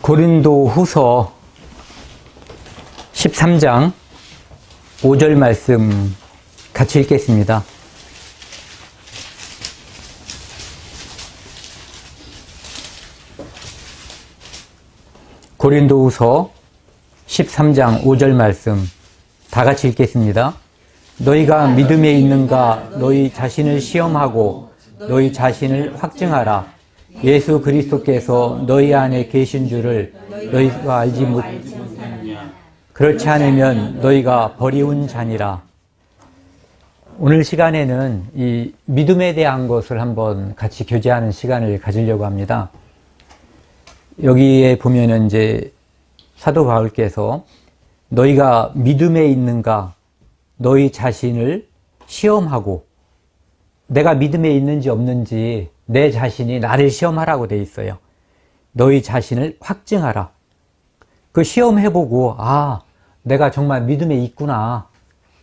고린도후서 13장 5절 말씀 같이 읽겠습니다. 고린도후서 13장 5절 말씀 다 같이 읽겠습니다. 너희가 믿음에 있는가 너희 자신을 시험하고 너희 자신을 확증하라. 예수 그리스도께서 너희 안에 계신 줄을 너희가 알지 못하느냐. 그렇지 않으면 너희가 버리운 자니라. 오늘 시간에는 이 믿음에 대한 것을 한번 같이 교제하는 시간을 가지려고 합니다. 여기에 보면은 이제 사도 바울께서 너희가 믿음에 있는가 너희 자신을 시험하고, 내가 믿음에 있는지 없는지 내 자신이 나를 시험하라고 돼 있어요. 너희 자신을 확증하라. 그 시험해보고 내가 정말 믿음에 있구나.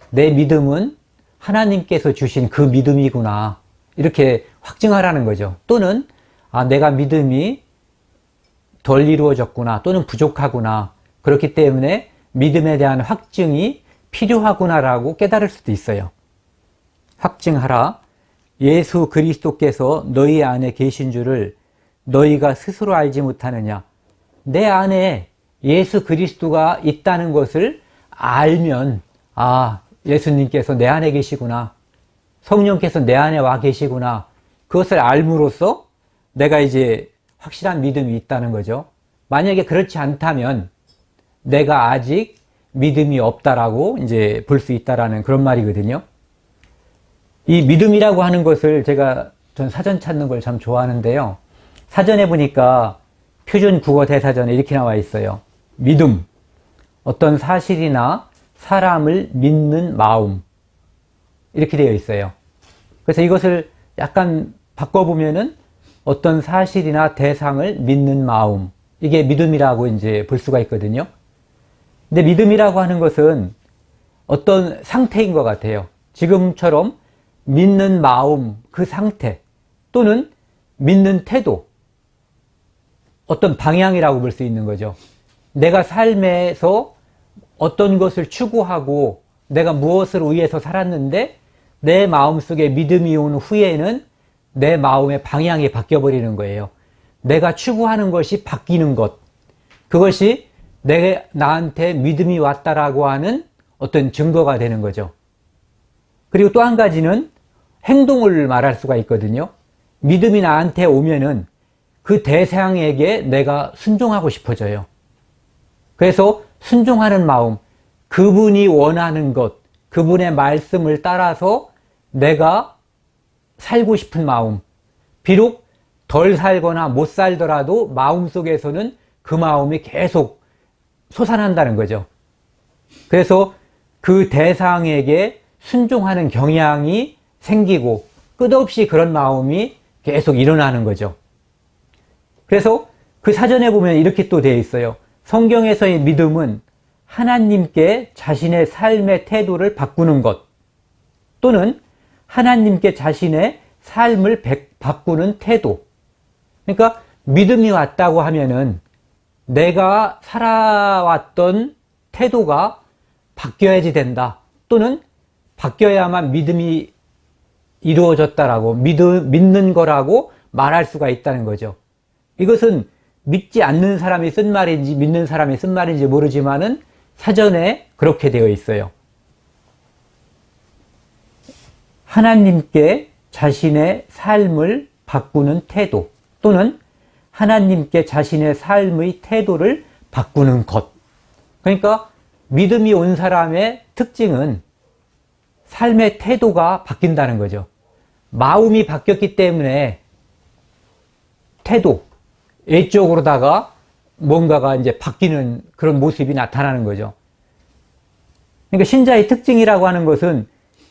내 믿음은 하나님께서 주신 그 믿음이구나. 이렇게 확증하라는 거죠. 또는 내가 믿음이 덜 이루어졌구나. 또는 부족하구나. 그렇기 때문에 믿음에 대한 확증이 필요하구나라고 깨달을 수도 있어요. 확증하라. 예수 그리스도께서 너희 안에 계신 줄을 너희가 스스로 알지 못하느냐. 내 안에 예수 그리스도가 있다는 것을 알면 예수님께서 내 안에 계시구나. 성령께서 내 안에 와 계시구나. 그것을 알므로써 내가 이제 확실한 믿음이 있다는 거죠. 만약에 그렇지 않다면 내가 아직 믿음이 없다라고 이제 볼 수 있다라는 그런 말이거든요. 이 믿음이라고 하는 것을 전 사전 찾는 걸 참 좋아하는데요. 사전에 보니까 표준 국어 대사전에 이렇게 나와 있어요. 믿음, 어떤 사실이나 사람을 믿는 마음, 이렇게 되어 있어요. 그래서 이것을 약간 바꿔보면은 어떤 사실이나 대상을 믿는 마음, 이게 믿음이라고 이제 볼 수가 있거든요. 근데 믿음이라고 하는 것은 어떤 상태인 것 같아요. 지금처럼 믿는 마음, 그 상태, 또는 믿는 태도, 어떤 방향이라고 볼 수 있는 거죠. 내가 삶에서 어떤 것을 추구하고 내가 무엇을 위해서 살았는데 내 마음속에 믿음이 온 후에는 내 마음의 방향이 바뀌어버리는 거예요. 내가 추구하는 것이 바뀌는 것, 그것이 나한테 믿음이 왔다라고 하는 어떤 증거가 되는 거죠. 그리고 또 한 가지는 행동을 말할 수가 있거든요. 믿음이 나한테 오면은 그 대상에게 내가 순종하고 싶어져요. 그래서 순종하는 마음, 그분이 원하는 것, 그분의 말씀을 따라서 내가 살고 싶은 마음, 비록 덜 살거나 못 살더라도 마음속에서는 그 마음이 계속 솟아난다는 거죠. 그래서 그 대상에게 순종하는 경향이 생기고 끝없이 그런 마음이 계속 일어나는 거죠. 그래서 그 사전에 보면 이렇게 또 되어 있어요. 성경에서의 믿음은 하나님께 자신의 삶의 태도를 바꾸는 것, 또는 하나님께 자신의 삶을 바꾸는 태도. 그러니까 믿음이 왔다고 하면은 내가 살아왔던 태도가 바뀌어야지 된다. 또는 바뀌어야만 믿음이 이루어졌다라고, 믿는 거라고 말할 수가 있다는 거죠. 이것은 믿지 않는 사람이 쓴 말인지 믿는 사람이 쓴 말인지 모르지만은 사전에 그렇게 되어 있어요. 하나님께 자신의 삶을 바꾸는 태도, 또는 하나님께 자신의 삶의 태도를 바꾸는 것. 그러니까 믿음이 온 사람의 특징은 삶의 태도가 바뀐다는 거죠. 마음이 바뀌었기 때문에 태도, 외적으로다가 뭔가가 이제 바뀌는 그런 모습이 나타나는 거죠. 그러니까 신자의 특징이라고 하는 것은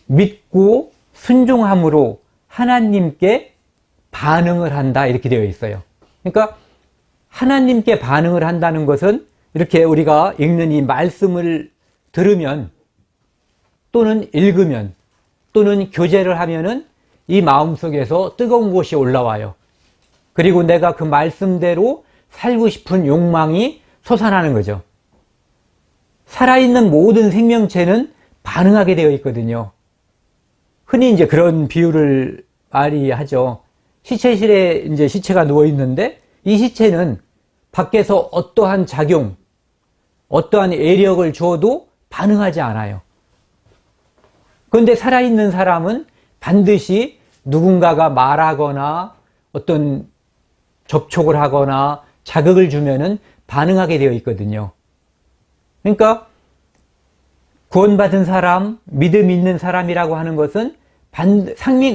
믿고 순종함으로 하나님께 반응을 한다, 이렇게 되어 있어요. 그러니까 하나님께 반응을 한다는 것은 이렇게 우리가 읽는 이 말씀을 들으면, 또는 읽으면, 또는 교제를 하면은 이 마음속에서 뜨거운 것이 올라와요. 그리고 내가 그 말씀대로 살고 싶은 욕망이 솟아나는 거죠. 살아있는 모든 생명체는 반응하게 되어 있거든요. 흔히 이제 그런 비유를 많이 하죠. 시체실에 이제 시체가 누워 있는데 이 시체는 밖에서 어떠한 작용, 어떠한 애력을 주어도 반응하지 않아요. 그런데 살아있는 사람은 반드시 누군가가 말하거나 어떤 접촉을 하거나 자극을 주면은 반응하게 되어 있거든요. 그러니까 구원받은 사람, 믿음 있는 사람이라고 하는 것은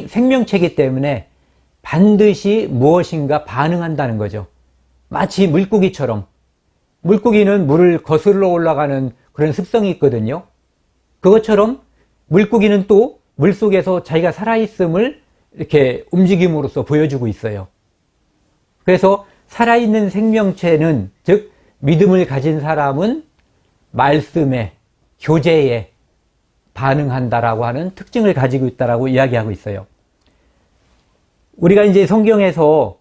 생명체이기 때문에 반드시 무엇인가 반응한다는 거죠. 마치 물고기처럼. 물고기는 물을 거슬러 올라가는 그런 습성이 있거든요. 그것처럼 물고기는 또 물속에서 자기가 살아있음을 이렇게 움직임으로써 보여주고 있어요. 그래서 살아있는 생명체는, 즉 믿음을 가진 사람은 말씀에, 교제에 반응한다라고 하는 특징을 가지고 있다라고 이야기하고 있어요. 우리가 이제 성경에서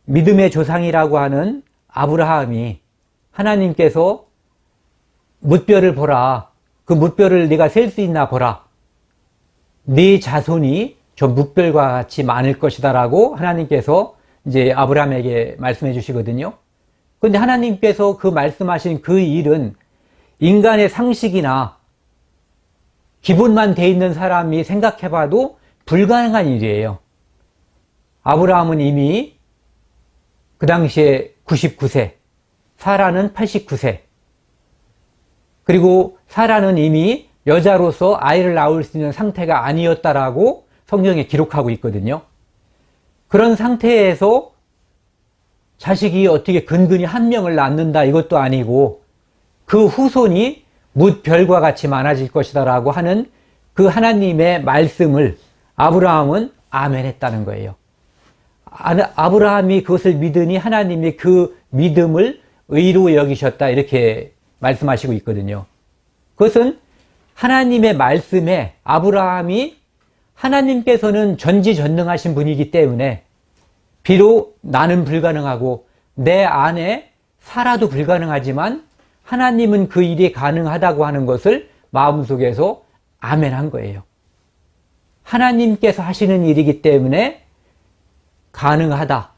믿음의 조상이라고 하는 아브라함이 하나님께서 뭇별을 보라. 그 뭇별을 네가 셀 수 있나 보라. 네 자손이 저 뭇별과 같이 많을 것이다 라고 하나님께서 이제 아브라함에게 말씀해 주시거든요. 그런데 하나님께서 그 말씀하신 그 일은 인간의 상식이나 기본만 돼 있는 사람이 생각해 봐도 불가능한 일이에요. 아브라함은 이미 그 당시에 99세, 사라는 89세, 그리고 사라는 이미 여자로서 아이를 낳을 수 있는 상태가 아니었다라고 성경에 기록하고 있거든요. 그런 상태에서 자식이 어떻게 근근히 한 명을 낳는다 이것도 아니고 그 후손이 뭇별과 같이 많아질 것이다 라고 하는 그 하나님의 말씀을 아브라함은 아멘했다는 거예요. 아브라함이 그것을 믿으니 하나님이 그 믿음을 의로 여기셨다 이렇게 말씀하시고 있거든요. 그것은 하나님의 말씀에 아브라함이 하나님께서는 전지전능하신 분이기 때문에 비록 나는 불가능하고 내 아내 사라도 불가능하지만 하나님은 그 일이 가능하다고 하는 것을 마음속에서 아멘한 거예요. 하나님께서 하시는 일이기 때문에 가능하다.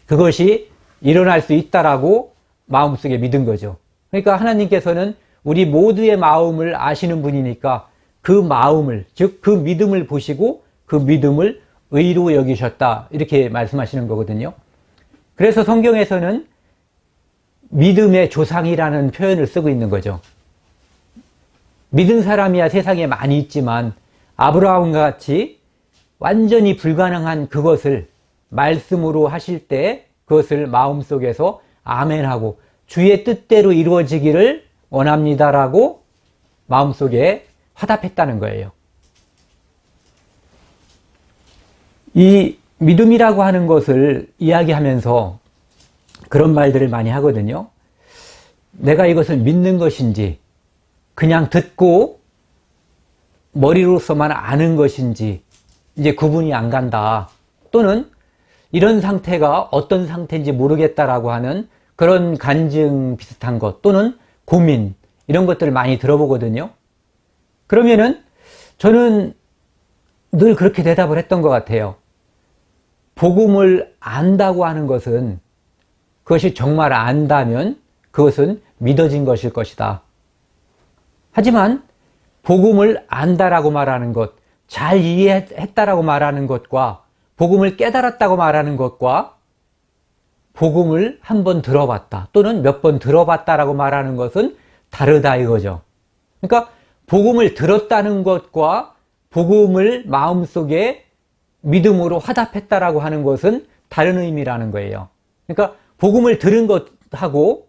그것이 일어날 수 있다라고 마음속에 믿은 거죠. 그러니까 하나님께서는 우리 모두의 마음을 아시는 분이니까 그 마음을, 즉 그 믿음을 보시고 그 믿음을 의로 여기셨다 이렇게 말씀하시는 거거든요. 그래서 성경에서는 믿음의 조상이라는 표현을 쓰고 있는 거죠. 믿은 사람이야 세상에 많이 있지만 아브라함과 같이 완전히 불가능한 그것을 말씀으로 하실 때 그것을 마음속에서 아멘하고 주의 뜻대로 이루어지기를 원합니다라고 마음속에 화답했다는 거예요. 이 믿음이라고 하는 것을 이야기하면서 그런 말들을 많이 하거든요. 내가 이것을 믿는 것인지 그냥 듣고 머리로서만 아는 것인지 이제 구분이 안 간다. 또는 이런 상태가 어떤 상태인지 모르겠다라고 하는 그런 간증 비슷한 것 또는 고민 이런 것들을 많이 들어보거든요. 그러면은 저는 늘 그렇게 대답을 했던 것 같아요. 복음을 안다고 하는 것은 그것이 정말 안다면 그것은 믿어진 것일 것이다. 하지만 복음을 안다라고 말하는 것, 잘 이해했다라고 말하는 것과 복음을 깨달았다고 말하는 것과 복음을 한 번 들어봤다 또는 몇 번 들어봤다라고 말하는 것은 다르다 이거죠. 그러니까 복음을 들었다는 것과 복음을 마음속에 믿음으로 화답했다라고 하는 것은 다른 의미라는 거예요. 그러니까 복음을 들은 것하고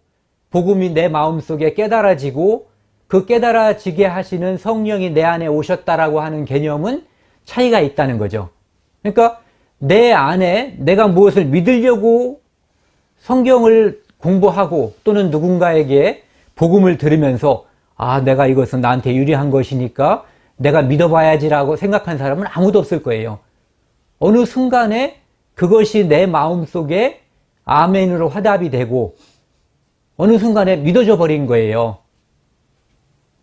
복음이 내 마음속에 깨달아지고 그 깨달아지게 하시는 성령이 내 안에 오셨다라고 하는 개념은 차이가 있다는 거죠. 그러니까 내 안에 내가 무엇을 믿으려고 성경을 공부하고 또는 누군가에게 복음을 들으면서 아, 내가 이것은 나한테 유리한 것이니까 내가 믿어봐야지라고 생각한 사람은 아무도 없을 거예요. 어느 순간에 그 그것이 내 마음속에 아멘으로 화답이 되고 어느 순간에 믿어져 버린 거예요.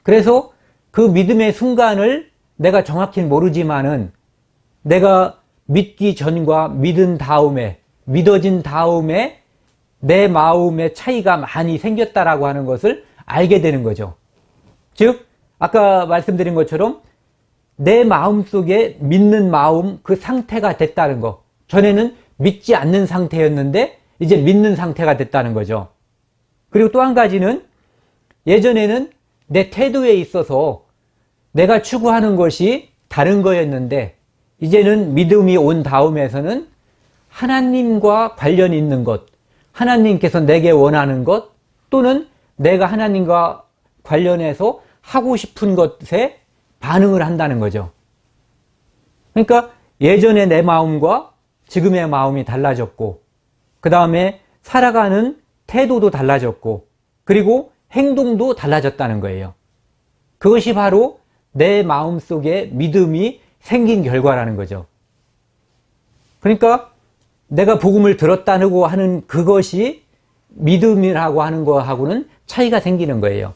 그래서 그 믿음의 순간을 내가 정확히는 모르지만은 내가 믿기 전과 믿은 다음에, 믿어진 다음에 내 마음의 차이가 많이 생겼다라고 하는 것을 알게 되는 거죠. 즉 아까 말씀드린 것처럼 내 마음속에 믿는 마음, 그 상태가 됐다는 거. 전에는 믿지 않는 상태였는데 이제 믿는 상태가 됐다는 거죠. 그리고 또 한 가지는 예전에는 내 태도에 있어서 내가 추구하는 것이 다른 거였는데 이제는 믿음이 온 다음에서는 하나님과 관련 있는 것, 하나님께서 내게 원하는 것, 또는 내가 하나님과 관련해서 하고 싶은 것에 반응을 한다는 거죠. 그러니까 예전의 내 마음과 지금의 마음이 달라졌고, 그 다음에 살아가는 태도도 달라졌고, 그리고 행동도 달라졌다는 거예요. 그것이 바로 내 마음속에 믿음이 생긴 결과라는 거죠. 그러니까 내가 복음을 들었다고 하는 그것이 믿음이라고 하는 거하고는 차이가 생기는 거예요.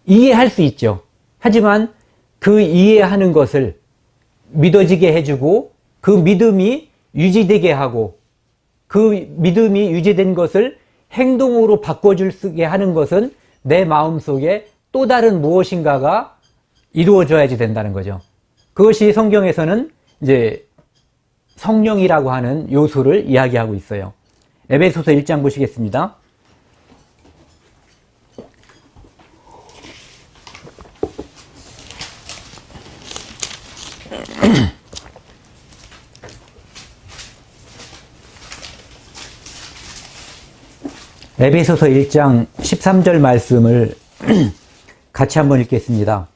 이해할 수 있죠. 하지만 그 이해하는 것을 믿어지게 해주고 그 믿음이 유지되게 하고 그 믿음이 유지된 것을 행동으로 바꿔줄 수 있게 하는 것은 내 마음속에 또 다른 무엇인가가 이루어져야지 된다는 거죠. 그것이 성경에서는 이제 성령이라고 하는 요소를 이야기하고 있어요. 에베소서 1장 보시겠습니다. 에베소서 1장 13절 말씀을 같이 한번 읽겠습니다.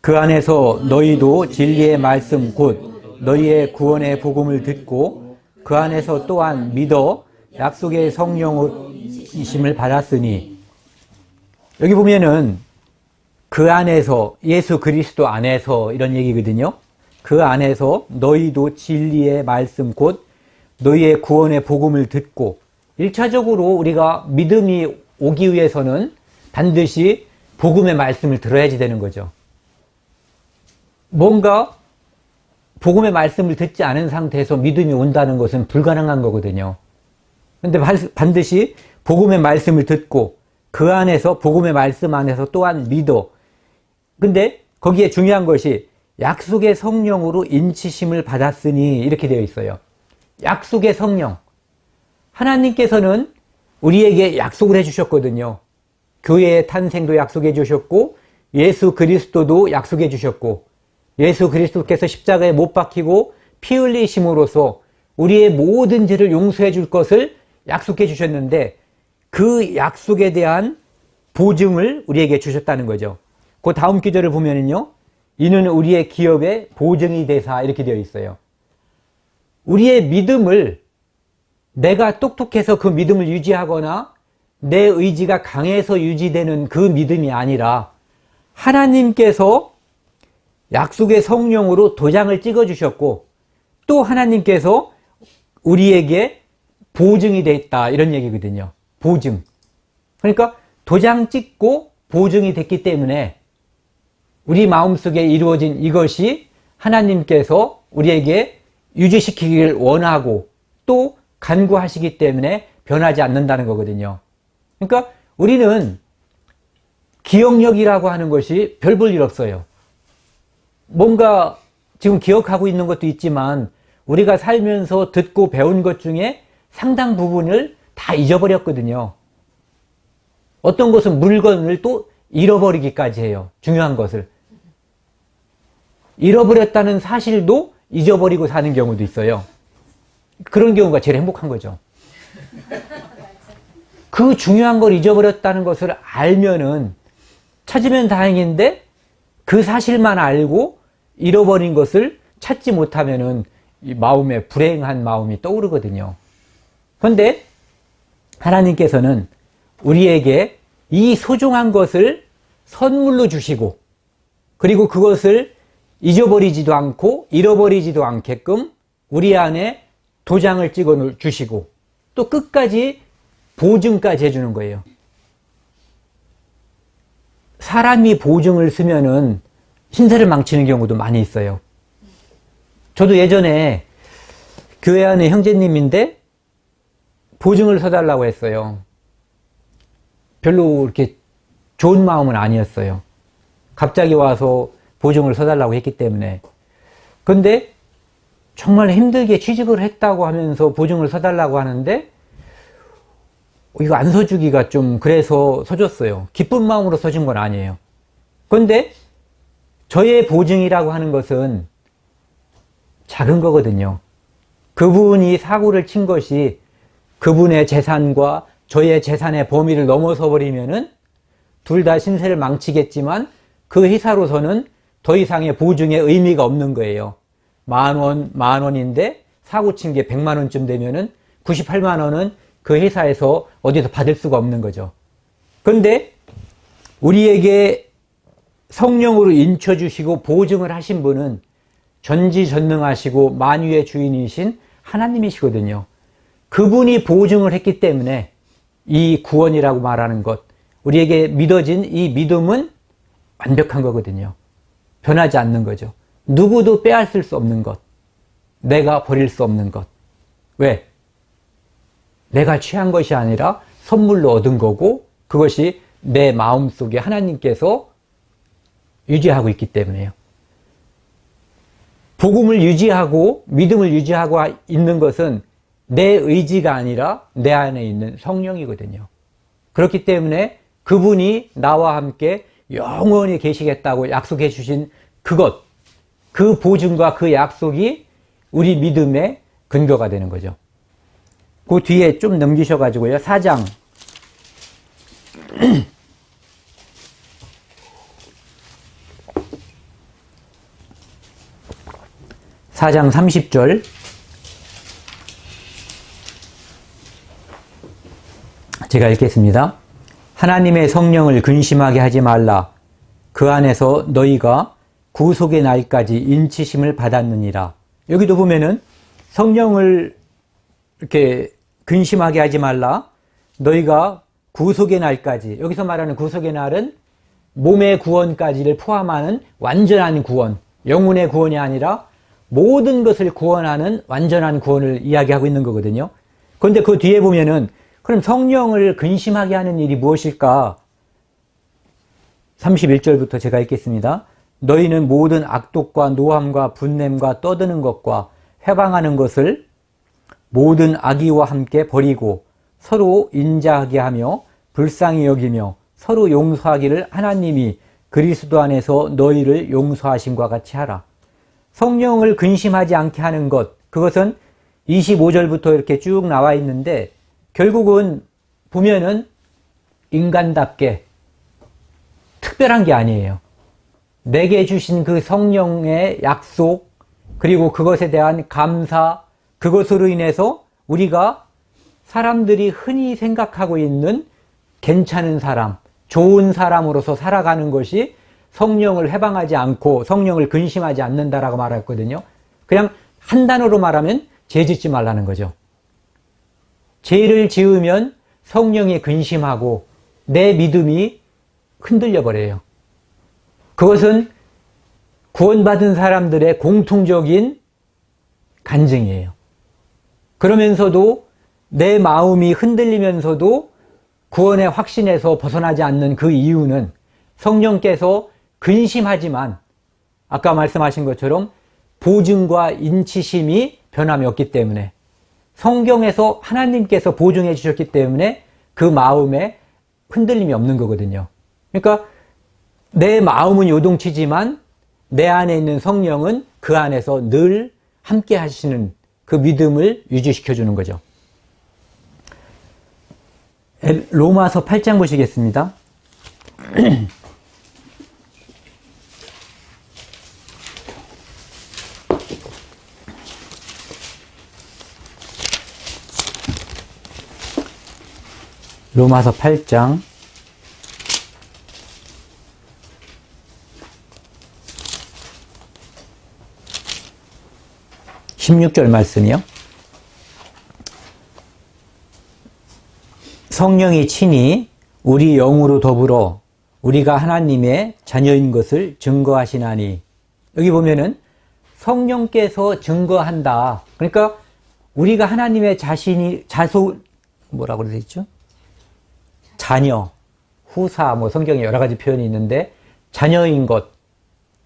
그 안에서 너희도 진리의 말씀 곧 너희의 구원의 복음을 듣고 그 안에서 또한 믿어 약속의 성령이심을 받았으니, 여기 보면은 그 안에서, 예수 그리스도 안에서 이런 얘기거든요. 그 안에서 너희도 진리의 말씀 곧 너희의 구원의 복음을 듣고, 1차적으로 우리가 믿음이 오기 위해서는 반드시 복음의 말씀을 들어야지 되는 거죠. 뭔가 복음의 말씀을 듣지 않은 상태에서 믿음이 온다는 것은 불가능한 거거든요. 그런데 반드시 복음의 말씀을 듣고 그 안에서, 복음의 말씀 안에서 또한 믿어. 근데 거기에 중요한 것이 약속의 성령으로 인치심을 받았으니 이렇게 되어 있어요. 약속의 성령. 하나님께서는 우리에게 약속을 해주셨거든요. 교회의 탄생도 약속해 주셨고 예수 그리스도도 약속해 주셨고, 예수 그리스도께서 십자가에 못 박히고 피 흘리심으로써 우리의 모든 죄를 용서해 줄 것을 약속해 주셨는데 그 약속에 대한 보증을 우리에게 주셨다는 거죠. 그 다음 구절을 보면은요, 이는 우리의 기업의 보증이 되사 이렇게 되어 있어요. 우리의 믿음을, 내가 똑똑해서 그 믿음을 유지하거나 내 의지가 강해서 유지되는 그 믿음이 아니라 하나님께서 약속의 성령으로 도장을 찍어 주셨고 또 하나님께서 우리에게 보증이 됐다 이런 얘기거든요. 보증. 그러니까 도장 찍고 보증이 됐기 때문에 우리 마음속에 이루어진 이것이 하나님께서 우리에게 유지시키기를 원하고 또 간구하시기 때문에 변하지 않는다는 거거든요. 그러니까 우리는 기억력이라고 하는 것이 별 볼 일 없어요. 뭔가 지금 기억하고 있는 것도 있지만 우리가 살면서 듣고 배운 것 중에 상당 부분을 다 잊어버렸거든요. 어떤 것은 물건을 또 잃어버리기까지 해요. 중요한 것을. 잃어버렸다는 사실도 잊어버리고 사는 경우도 있어요. 그런 경우가 제일 행복한 거죠. 그 중요한 걸 잊어버렸다는 것을 알면은 찾으면 다행인데 그 사실만 알고 잃어버린 것을 찾지 못하면은 이 마음에 불행한 마음이 떠오르거든요. 그런데 하나님께서는 우리에게 이 소중한 것을 선물로 주시고 그리고 그것을 잊어버리지도 않고 잃어버리지도 않게끔 우리 안에 도장을 찍어 주시고 또 끝까지 보증까지 해주는 거예요. 사람이 보증을 쓰면은 신세를 망치는 경우도 많이 있어요. 저도 예전에 교회 안에 형제님인데 보증을 서달라고 했어요. 별로 이렇게 좋은 마음은 아니었어요. 갑자기 와서 보증을 서달라고 했기 때문에. 근데 정말 힘들게 취직을 했다고 하면서 보증을 서달라고 하는데 이거 안 서주기가 좀 그래서 서줬어요. 기쁜 마음으로 서준 건 아니에요. 근데 저의 보증이라고 하는 것은 작은 거거든요. 그분이 사고를 친 것이 그분의 재산과 저의 재산의 범위를 넘어서 버리면은 둘 다 신세를 망치겠지만 그 회사로서는 더 이상의 보증의 의미가 없는 거예요. 10,000원인데 사고 친 게 100만 원쯤 되면은 98만 원은 그 회사에서 어디서 받을 수가 없는 거죠. 그런데 우리에게 성령으로 인쳐주시고 보증을 하신 분은 전지전능하시고 만유의 주인이신 하나님이시거든요. 그분이 보증을 했기 때문에 이 구원이라고 말하는 것, 우리에게 믿어진 이 믿음은 완벽한 거거든요. 변하지 않는 거죠. 누구도 빼앗을 수 없는 것, 내가 버릴 수 없는 것. 왜? 내가 취한 것이 아니라 선물로 얻은 거고 그것이 내 마음속에 하나님께서 유지하고 있기 때문에요. 복음을 유지하고 믿음을 유지하고 있는 것은 내 의지가 아니라 내 안에 있는 성령이거든요. 그렇기 때문에 그분이 나와 함께 영원히 계시겠다고 약속해 주신 그것, 그 보증과 그 약속이 우리 믿음의 근거가 되는 거죠. 그 뒤에 좀 넘기셔가지고요. 4장 4장 30절 제가 읽겠습니다. 하나님의 성령을 근심하게 하지 말라. 그 안에서 너희가 구속의 날까지 인치심을 받았느니라. 여기도 보면은 성령을 이렇게 근심하게 하지 말라. 너희가 구속의 날까지, 여기서 말하는 구속의 날은 몸의 구원까지를 포함하는 완전한 구원, 영혼의 구원이 아니라 모든 것을 구원하는 완전한 구원을 이야기하고 있는 거거든요. 그런데 그 뒤에 보면은 그럼 성령을 근심하게 하는 일이 무엇일까? 31절부터 제가 읽겠습니다. 너희는 모든 악독과 노함과 분냄과 떠드는 것과 회방하는 것을 모든 악의와 함께 버리고 서로 인자하게 하며 불쌍히 여기며 서로 용서하기를 하나님이 그리스도 안에서 너희를 용서하신 것 같이 하라. 성령을 근심하지 않게 하는 것, 그것은 25절부터 이렇게 쭉 나와 있는데 결국은 보면은 인간답게 특별한 게 아니에요. 내게 주신 그 성령의 약속, 그리고 그것에 대한 감사, 그것으로 인해서 우리가 사람들이 흔히 생각하고 있는 괜찮은 사람, 좋은 사람으로서 살아가는 것이 성령을 해방하지 않고 성령을 근심하지 않는다라고 말했거든요. 그냥 한 단어로 말하면 죄 짓지 말라는 거죠. 죄를 지으면 성령이 근심하고 내 믿음이 흔들려 버려요. 그것은 구원받은 사람들의 공통적인 간증이에요. 그러면서도 내 마음이 흔들리면서도 구원의 확신에서 벗어나지 않는 그 이유는 성령께서 근심하지만 아까 말씀하신 것처럼 보증과 인치심이 변함이 없기 때문에 성경에서 하나님께서 보증해 주셨기 때문에 그 마음에 흔들림이 없는 거거든요. 그러니까 내 마음은 요동치지만 내 안에 있는 성령은 그 안에서 늘 함께 하시는 그 믿음을 유지시켜 주는 거죠. 로마서 8장 보시겠습니다. 로마서 8장 16절 말씀이요. 성령이 친히 우리 영으로 더불어 우리가 하나님의 자녀인 것을 증거하시나니. 여기 보면은 성령께서 증거한다. 그러니까 우리가 하나님의 뭐라고 되어 있죠? 자녀, 후사, 성경에 여러 가지 표현이 있는데 자녀인 것,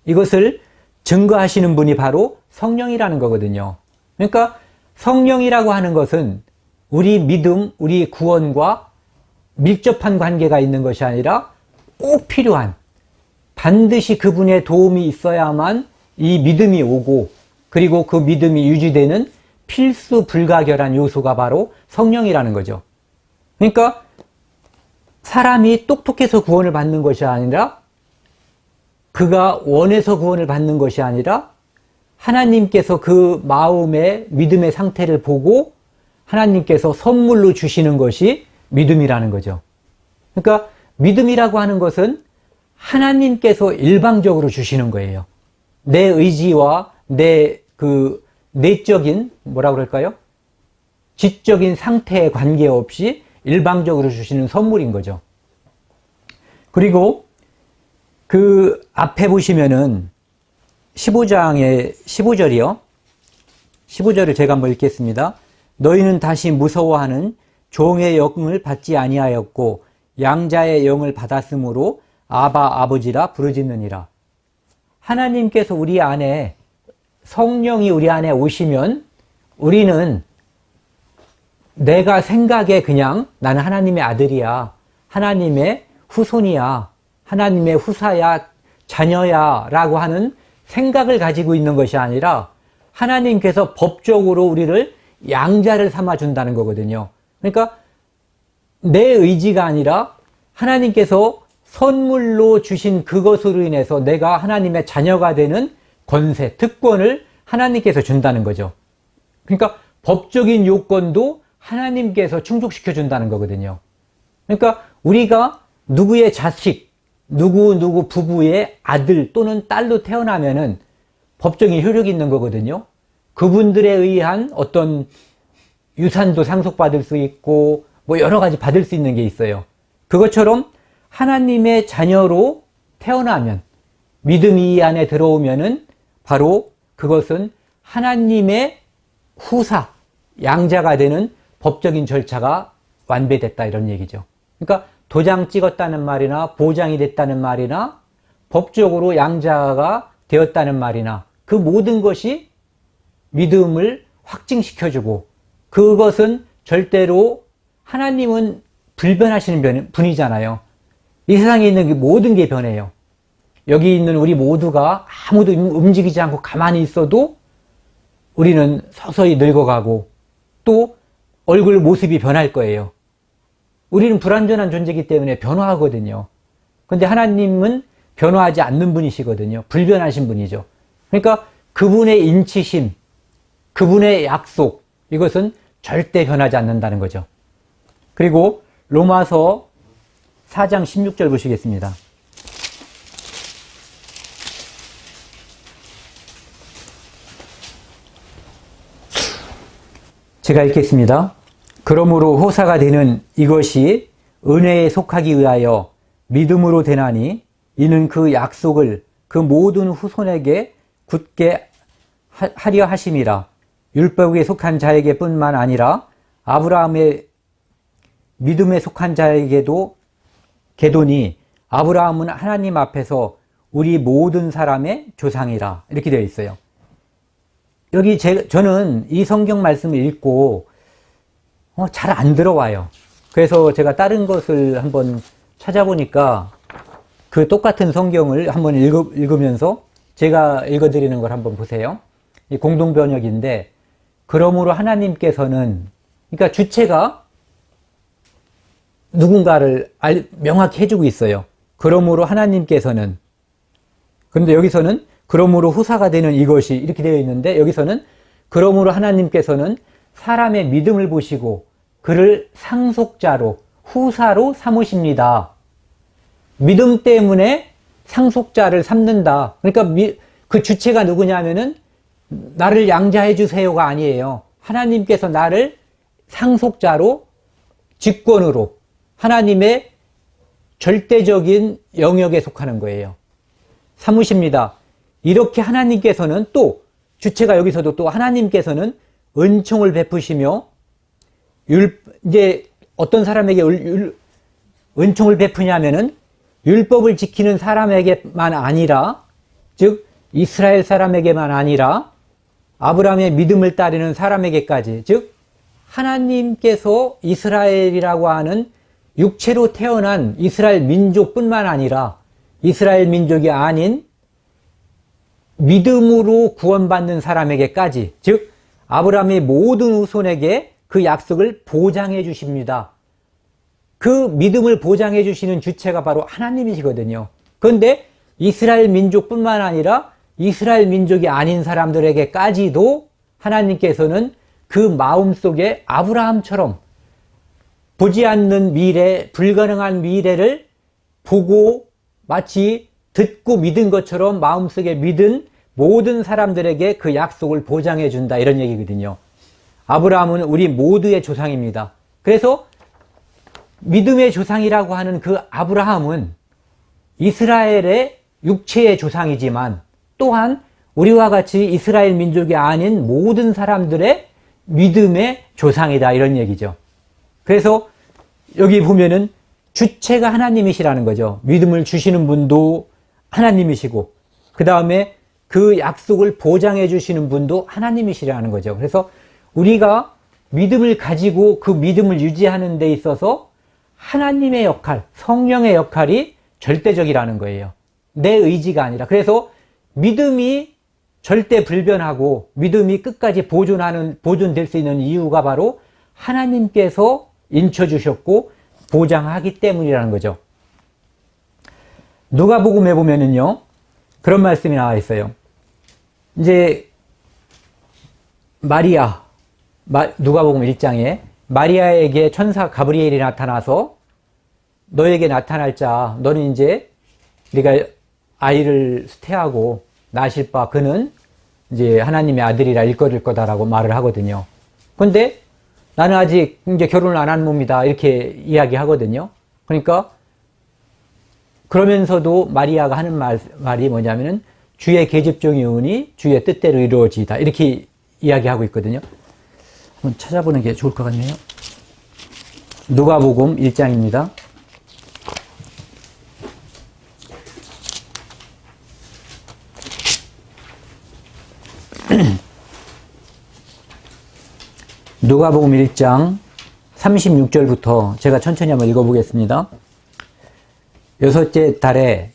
이것을 증거하시는 분이 바로 성령이라는 거거든요. 그러니까 성령이라고 하는 것은 우리 믿음, 우리 구원과 밀접한 관계가 있는 것이 아니라 꼭 필요한, 반드시 그분의 도움이 있어야만 이 믿음이 오고, 그리고 그 믿음이 유지되는 필수 불가결한 요소가 바로 성령이라는 거죠. 그러니까 사람이 똑똑해서 구원을 받는 것이 아니라, 그가 원해서 구원을 받는 것이 아니라 하나님께서 그 마음의 믿음의 상태를 보고 하나님께서 선물로 주시는 것이 믿음이라는 거죠. 그러니까 믿음이라고 하는 것은 하나님께서 일방적으로 주시는 거예요. 내 의지와 내 내적인, 뭐라 그럴까요? 지적인 상태에 관계없이 일방적으로 주시는 선물인 거죠. 그리고 그 앞에 보시면은 15장의 15절이요. 15절을 제가 한번 읽겠습니다. 너희는 다시 무서워하는 종의 영을 받지 아니하였고 양자의 영을 받았으므로 아바 아버지라 부르짖느니라. 하나님께서 우리 안에, 성령이 우리 안에 오시면 우리는 내가 생각에 그냥 나는 하나님의 아들이야, 하나님의 후손이야, 하나님의 후사야, 자녀야 라고 하는 생각을 가지고 있는 것이 아니라 하나님께서 법적으로 우리를 양자를 삼아 준다는 거거든요. 그러니까 내 의지가 아니라 하나님께서 선물로 주신 그것으로 인해서 내가 하나님의 자녀가 되는 권세, 특권을 하나님께서 준다는 거죠. 그러니까 법적인 요건도 하나님께서 충족시켜 준다는 거거든요. 그러니까 우리가 누구의 자식, 누구 부부의 아들 또는 딸로 태어나면은 법적인 효력이 있는 거거든요. 그분들에 의한 어떤 유산도 상속받을 수 있고 여러 가지 받을 수 있는 게 있어요. 그것처럼 하나님의 자녀로 태어나면, 믿음이 이 안에 들어오면은 바로 그것은 하나님의 후사, 양자가 되는 법적인 절차가 완배됐다, 이런 얘기죠. 그러니까 도장 찍었다는 말이나 보장이 됐다는 말이나 법적으로 양자가 되었다는 말이나 그 모든 것이 믿음을 확증시켜주고, 그것은 절대로 하나님은 불변하시는 분이잖아요. 이 세상에 있는 모든 게 변해요. 여기 있는 우리 모두가 아무도 움직이지 않고 가만히 있어도 우리는 서서히 늙어가고 또 얼굴 모습이 변할 거예요. 우리는 불완전한 존재이기 때문에 변화하거든요. 근데 하나님은 변화하지 않는 분이시거든요. 불변하신 분이죠. 그러니까 그분의 인치심, 그분의 약속, 이것은 절대 변하지 않는다는 거죠. 그리고 로마서 4장 16절 보시겠습니다. 제가 읽겠습니다. 그러므로 호사가 되는 이것이 은혜에 속하기 위하여 믿음으로 되나니 이는 그 약속을 그 모든 후손에게 굳게 하려 하심이라. 율법에 속한 자에게 뿐만 아니라 아브라함의 믿음에 속한 자에게도 게도니 아브라함은 하나님 앞에서 우리 모든 사람의 조상이라, 이렇게 되어 있어요. 여기 저는 이 성경 말씀을 읽고 잘 안 들어와요. 그래서 제가 다른 것을 한번 찾아보니까 그 똑같은 성경을 한번 읽으면서 제가 읽어드리는 걸 한번 보세요. 이 공동번역인데, 그러므로 하나님께서는, 그러니까 주체가 누군가를 명확히 해주고 있어요. 그러므로 하나님께서는, 근데 여기서는 그러므로 후사가 되는 이것이 이렇게 되어 있는데, 여기서는 그러므로 하나님께서는 사람의 믿음을 보시고 그를 상속자로, 후사로 삼으십니다. 믿음 때문에 상속자를 삼는다. 그러니까 그 주체가 누구냐면은 나를 양자해 주세요가 아니에요. 하나님께서 나를 상속자로, 직권으로, 하나님의 절대적인 영역에 속하는 거예요. 사무십니다. 이렇게 하나님께서는 또, 주체가 여기서도 또 하나님께서는 은총을 베푸시며, 이제 어떤 사람에게 은총을 베푸냐면은 율법을 지키는 사람에게만 아니라, 즉 이스라엘 사람에게만 아니라 아브라함의 믿음을 따르는 사람에게까지, 즉 하나님께서 이스라엘이라고 하는 육체로 태어난 이스라엘 민족뿐만 아니라 이스라엘 민족이 아닌 믿음으로 구원받는 사람에게까지, 즉 아브라함의 모든 후손에게 그 약속을 보장해 주십니다. 그 믿음을 보장해 주시는 주체가 바로 하나님이시거든요. 그런데 이스라엘 민족뿐만 아니라 이스라엘 민족이 아닌 사람들에게까지도 하나님께서는 그 마음속에 아브라함처럼 보지 않는 미래, 불가능한 미래를 보고 마치 듣고 믿은 것처럼 마음속에 믿은 모든 사람들에게 그 약속을 보장해 준다, 이런 얘기거든요. 아브라함은 우리 모두의 조상입니다. 그래서 믿음의 조상이라고 하는 그 아브라함은 이스라엘의 육체의 조상이지만 또한 우리와 같이 이스라엘 민족이 아닌 모든 사람들의 믿음의 조상이다, 이런 얘기죠. 그래서 여기 보면은 주체가 하나님이시라는 거죠. 믿음을 주시는 분도 하나님이시고, 그 다음에 그 약속을 보장해 주시는 분도 하나님이시라는 거죠. 그래서 우리가 믿음을 가지고 그 믿음을 유지하는 데 있어서 하나님의 역할, 성령의 역할이 절대적이라는 거예요. 내 의지가 아니라. 그래서 믿음이 절대 불변하고 믿음이 끝까지 보존될 수 있는 이유가 바로 하나님께서 인쳐주셨고 보장하기 때문이라는 거죠. 누가복음에 보면은요, 그런 말씀이 나와 있어요. 이제 마리아, 누가복음 1장에 마리아에게 천사 가브리엘이 나타나서 너에게 나타날 자, 너는 이제 네가 아이를 수태하고 낳으실 바 그는 이제 하나님의 아들이라 일컬을 거다라고 말을 하거든요. 근데 나는 아직 이제 결혼을 안 한 몸이다, 이렇게 이야기하거든요. 그러니까 그러면서도 마리아가 하는 말이 뭐냐면은 주의 계집종이 오니 주의 뜻대로 이루어지이다, 이렇게 이야기하고 있거든요. 한번 찾아보는 게 좋을 것 같네요. 누가복음 1장입니다. 누가복음 1장 36절부터 제가 천천히 한번 읽어보겠습니다. 여섯째 달에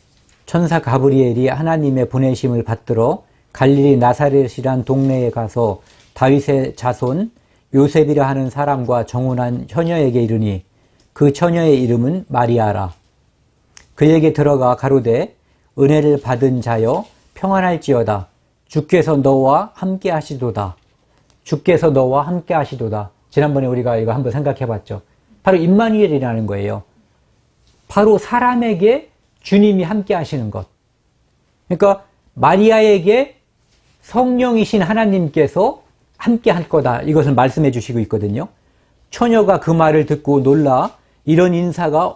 천사 가브리엘이 하나님의 보내심을 받들어 갈릴리 나사렛이란 동네에 가서 다윗의 자손 요셉이라 하는 사람과 정혼한 처녀에게 이르니 그 처녀의 이름은 마리아라. 그에게 들어가 가로되 은혜를 받은 자여 평안할지어다. 주께서 너와 함께 하시도다. 주께서 너와 함께 하시도다. 지난번에 우리가 이거 한번 생각해 봤죠. 바로 임마누엘이라는 거예요. 바로 사람에게 주님이 함께 하시는 것. 그러니까 마리아에게 성령이신 하나님께서 함께 할 거다, 이것을 말씀해 주시고 있거든요. 처녀가 그 말을 듣고 놀라 이런 인사가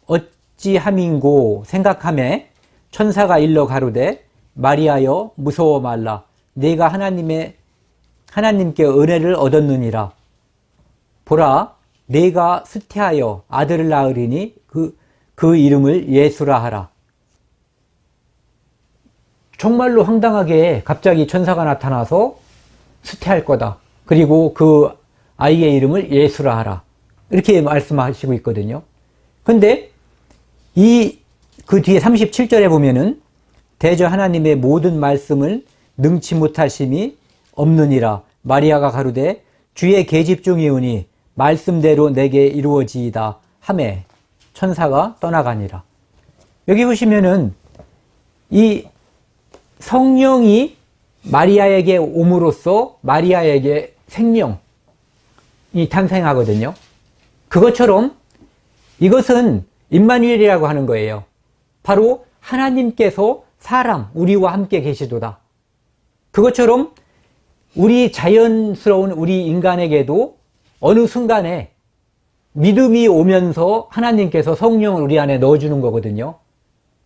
어찌함인고 생각하매 천사가 일러 가로되 마리아여 무서워 말라. 네가 하나님께 은혜를 얻었느니라. 보라, 네가 수태하여 아들을 낳으리니 그 이름을 예수라 하라. 정말로 황당하게 갑자기 천사가 나타나서 수태할 거다. 그리고 그 아이의 이름을 예수라 하라. 이렇게 말씀하시고 있거든요. 근데 그 뒤에 37절에 보면은 대저 하나님의 모든 말씀을 능치 못하심이 없느니라. 마리아가 가로되 주의 계집종이 오니 말씀대로 내게 이루어지이다 하매 천사가 떠나가니라. 여기 보시면은 이 성령이 마리아에게 옴으로써 마리아에게 생명이 탄생하거든요. 그것처럼 이것은 임마누엘이라고 하는 거예요. 바로 하나님께서 사람, 우리와 함께 계시도다. 그것처럼 우리 자연스러운 우리 인간에게도 어느 순간에 믿음이 오면서 하나님께서 성령을 우리 안에 넣어주는 거거든요.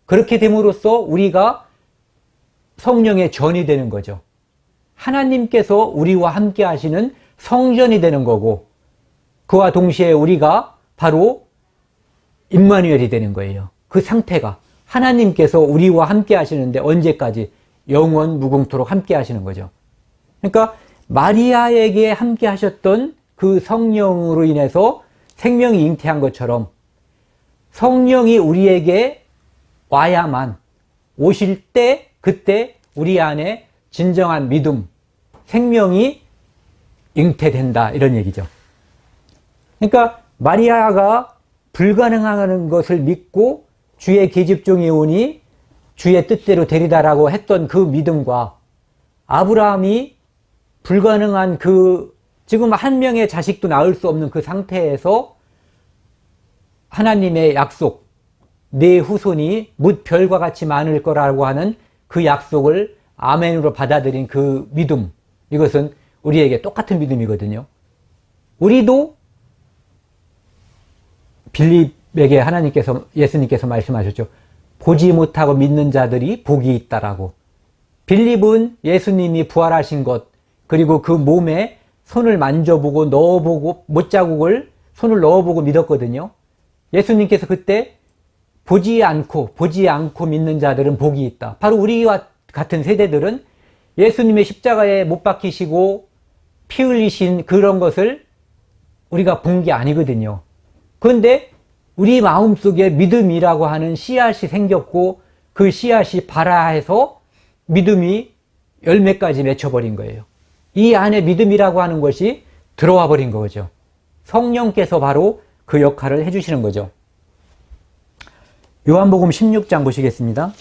그렇게 됨으로써 우리가 성령의 전이 되는 거죠. 하나님께서 우리와 함께 하시는 성전이 되는 거고, 그와 동시에 우리가 바로 임마누엘이 되는 거예요. 그 상태가 하나님께서 우리와 함께 하시는데 언제까지? 영원 무궁토록 함께 하시는 거죠. 그러니까 마리아에게 함께 하셨던 그 성령으로 인해서 생명이 잉태한 것처럼 성령이 우리에게 와야만, 오실 때 그때 우리 안에 진정한 믿음, 생명이 잉태된다, 이런 얘기죠. 그러니까 마리아가 불가능한 것을 믿고 주의 계집종이 오니 주의 뜻대로 되리다라고 했던 그 믿음과 아브라함이 불가능한 지금 한 명의 자식도 낳을 수 없는 그 상태에서 하나님의 약속, 내 후손이 뭇 별과 같이 많을 거라고 하는 그 약속을 아멘으로 받아들인 그 믿음, 이것은 우리에게 똑같은 믿음이거든요. 우리도 빌립에게 예수님께서 말씀하셨죠. 보지 못하고 믿는 자들이 복이 있다라고. 빌립은 예수님이 부활하신 것, 그리고 그 몸에 손을 만져보고 넣어보고 못자국을 손을 넣어보고 믿었거든요. 예수님께서 그때 보지 않고 믿는 자들은 복이 있다. 바로 우리와 같은 세대들은 예수님의 십자가에 못 박히시고 피 흘리신 그런 것을 우리가 본 게 아니거든요. 그런데 우리 마음속에 믿음이라고 하는 씨앗이 생겼고 그 씨앗이 발아해서 믿음이 열매까지 맺혀버린 거예요. 이 안에 믿음이라고 하는 것이 들어와 버린 거죠. 성령께서 바로 그 역할을 해주시는 거죠. 요한복음 16장 보시겠습니다.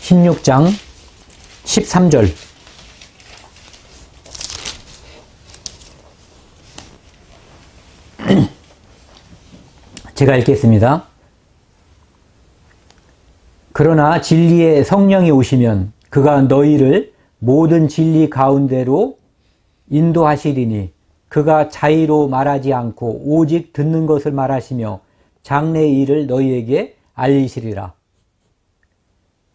(16장) 13절. 제가 읽겠습니다. 그러나 진리의 성령이 오시면 그가 너희를 모든 진리 가운데로 인도하시리니 그가 자의로 말하지 않고 오직 듣는 것을 말하시며 장래의 일을 너희에게 알리시리라.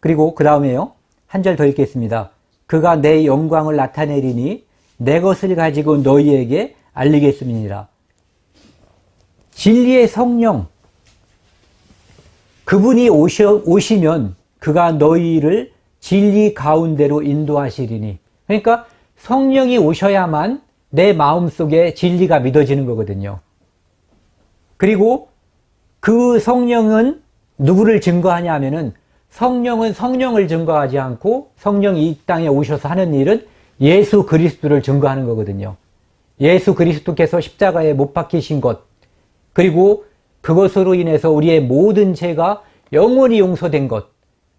그리고 그 다음에요. 한 절 더 읽겠습니다. 그가 내 영광을 나타내리니 내 것을 가지고 너희에게 알리겠음이니라. 진리의 성령, 그분이 오시면 그가 너희를 진리 가운데로 인도하시리니. 그러니까 성령이 오셔야만 내 마음속에 진리가 믿어지는 거거든요. 그리고 그 성령은 누구를 증거하냐 하면은 성령은 성령을 증거하지 않고 성령이 이 땅에 오셔서 하는 일은 예수 그리스도를 증거하는 거거든요. 예수 그리스도께서 십자가에 못 박히신 것, 그리고 그것으로 인해서 우리의 모든 죄가 영원히 용서된 것,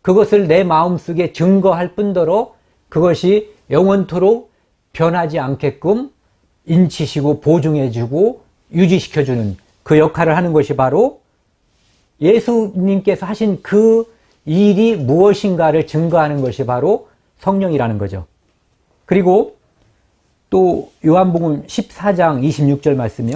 그것을 내 마음속에 증거할 뿐더러 그것이 영원토록 변하지 않게끔 인치시고 보증해주고 유지시켜주는 그 역할을 하는 것이 바로 예수님께서 하신 그 일이 무엇인가를 증거하는 것이 바로 성령이라는 거죠. 그리고 또 요한복음 14장 26절 말씀이요.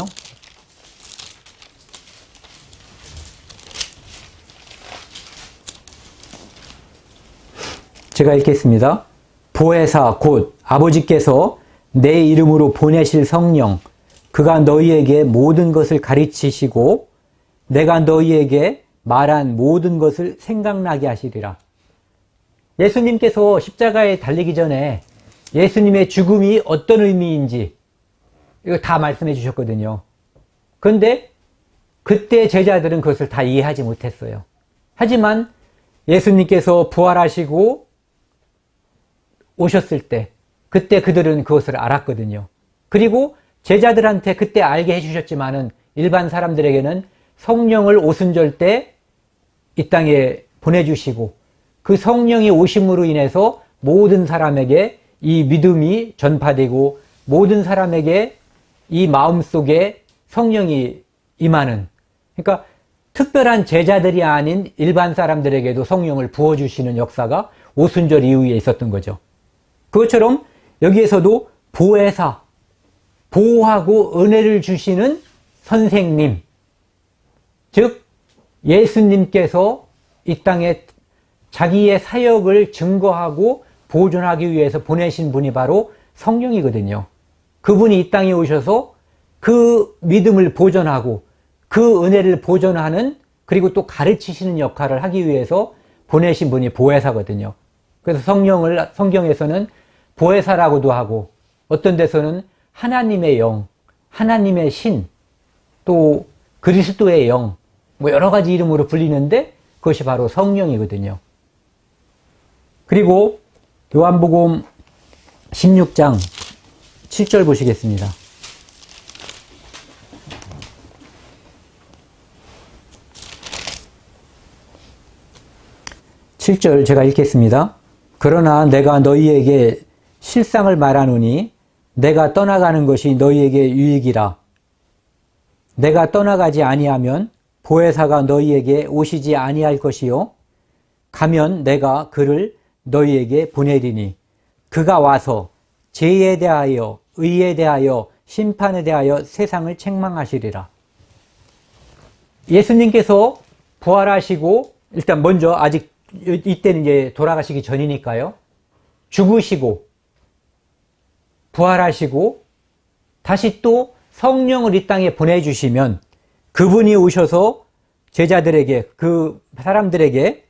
제가 읽겠습니다. 보혜사 곧 아버지께서 내 이름으로 보내실 성령, 그가 너희에게 모든 것을 가르치시고 내가 너희에게 말한 모든 것을 생각나게 하시리라. 예수님께서 십자가에 달리기 전에 예수님의 죽음이 어떤 의미인지 이거 다 말씀해 주셨거든요. 그런데 그때 제자들은 그것을 다 이해하지 못했어요. 하지만 예수님께서 부활하시고 오셨을 때 그때 그들은 그것을 알았거든요. 그리고 제자들한테 그때 알게 해주셨지만은 일반 사람들에게는 성령을 오순절 때 이 땅에 보내주시고 그 성령이 오심으로 인해서 모든 사람에게 이 믿음이 전파되고 모든 사람에게 이 마음속에 성령이 임하는 그러니까 특별한 제자들이 아닌 일반 사람들에게도 성령을 부어주시는 역사가 오순절 이후에 있었던 거죠. 그것처럼 여기에서도 보혜사, 보호하고 은혜를 주시는 선생님, 즉 예수님께서 이 땅에 자기의 사역을 증거하고 보존하기 위해서 보내신 분이 바로 성령이거든요. 그분이 이 땅에 오셔서 그 믿음을 보존하고 그 은혜를 보존하는, 그리고 또 가르치시는 역할을 하기 위해서 보내신 분이 보혜사거든요. 그래서 성령을 성경에서는 보혜사라고도 하고, 어떤 데서는 하나님의 영, 하나님의 신, 또 그리스도의 영, 뭐 여러 가지 이름으로 불리는데 그것이 바로 성령이거든요. 그리고 요한복음 16장 7절 보시겠습니다. 7절 제가 읽겠습니다. 그러나 내가 너희에게 실상을 말하노니 내가 떠나가는 것이 너희에게 유익이라. 내가 떠나가지 아니하면 보혜사가 너희에게 오시지 아니할 것이요 가면 내가 그를 너희에게 보내리니 그가 와서 죄에 대하여 의에 대하여 심판에 대하여 세상을 책망하시리라. 예수님께서 부활하시고, 일단 먼저 아직 이때는 이제 돌아가시기 전이니까요, 죽으시고 부활하시고 다시 또 성령을 이 땅에 보내주시면 그분이 오셔서 제자들에게, 그 사람들에게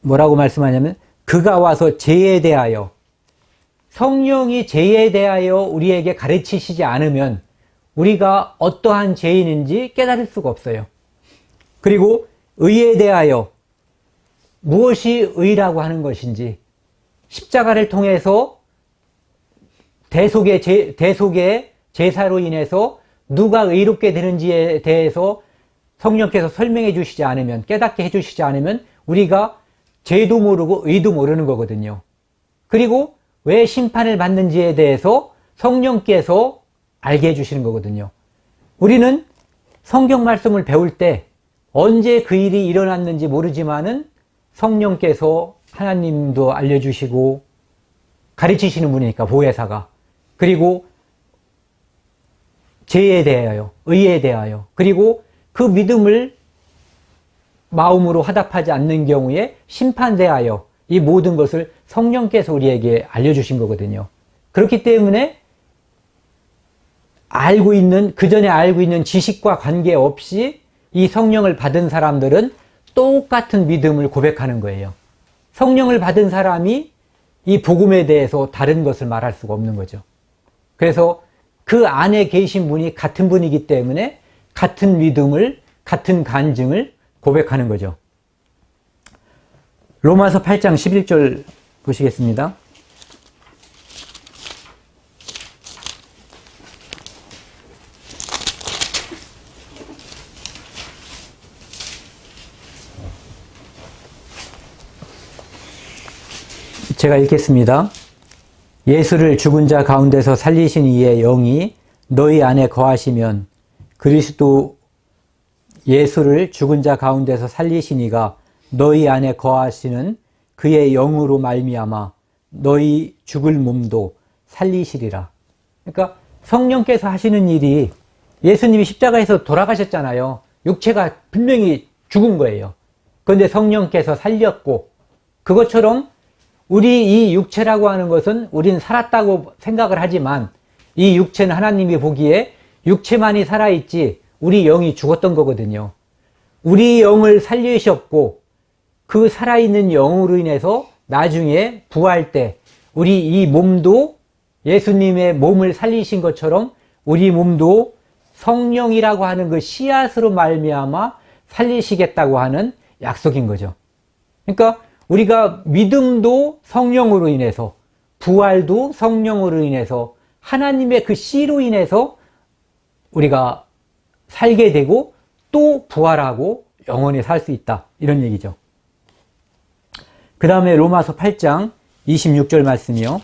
뭐라고 말씀하냐면, 그가 와서 죄에 대하여, 성령이 죄에 대하여 우리에게 가르치시지 않으면 우리가 어떠한 죄인인지 깨달을 수가 없어요. 그리고 의에 대하여, 무엇이 의라고 하는 것인지, 십자가를 통해서 대속의 제사로 인해서 누가 의롭게 되는지에 대해서 성령께서 설명해 주시지 않으면, 깨닫게 해 주시지 않으면 우리가 죄도 모르고 의도 모르는 거거든요. 그리고 왜 심판을 받는지에 대해서 성령께서 알게 해주시는 거거든요. 우리는 성경 말씀을 배울 때 언제 그 일이 일어났는지 모르지만은 성령께서, 하나님도 알려주시고 가르치시는 분이니까, 보혜사가, 그리고 죄에 대하여, 의에 대하여, 그리고 그 믿음을 마음으로 화답하지 않는 경우에 심판대하여, 이 모든 것을 성령께서 우리에게 알려주신 거거든요. 그렇기 때문에 그 전에 알고 있는 지식과 관계없이 이 성령을 받은 사람들은 똑같은 믿음을 고백하는 거예요. 성령을 받은 사람이 이 복음에 대해서 다른 것을 말할 수가 없는 거죠. 그래서 그 안에 계신 분이 같은 분이기 때문에 같은 믿음을, 같은 간증을 고백하는 거죠. 로마서 8장 11절 보시겠습니다. 제가 읽겠습니다. 예수를 죽은 자 가운데서 살리신 이의 영이 너희 안에 거하시면, 그리스도 예수를 죽은 자 가운데서 살리신 이가 너희 안에 거하시는 그의 영으로 말미암아 너희 죽을 몸도 살리시리라. 그러니까 성령께서 하시는 일이, 예수님이 십자가에서 돌아가셨잖아요. 육체가 분명히 죽은 거예요. 그런데 성령께서 살렸고, 그것처럼 우리 이 육체라고 하는 것은 우린 살았다고 생각을 하지만 이 육체는 하나님이 보기에 육체만이 살아있지 우리 영이 죽었던 거거든요. 우리 영을 살리셨고 그 살아있는 영으로 인해서 나중에 부활 때 우리 이 몸도 예수님의 몸을 살리신 것처럼 우리 몸도 성령이라고 하는 그 씨앗으로 말미암아 살리시겠다고 하는 약속인 거죠. 그러니까 우리가 믿음도 성령으로 인해서, 부활도 성령으로 인해서, 하나님의 그 씨로 인해서 우리가 살게 되고 또 부활하고 영원히 살 수 있다, 이런 얘기죠. 그 다음에 로마서 8장 26절 말씀이요.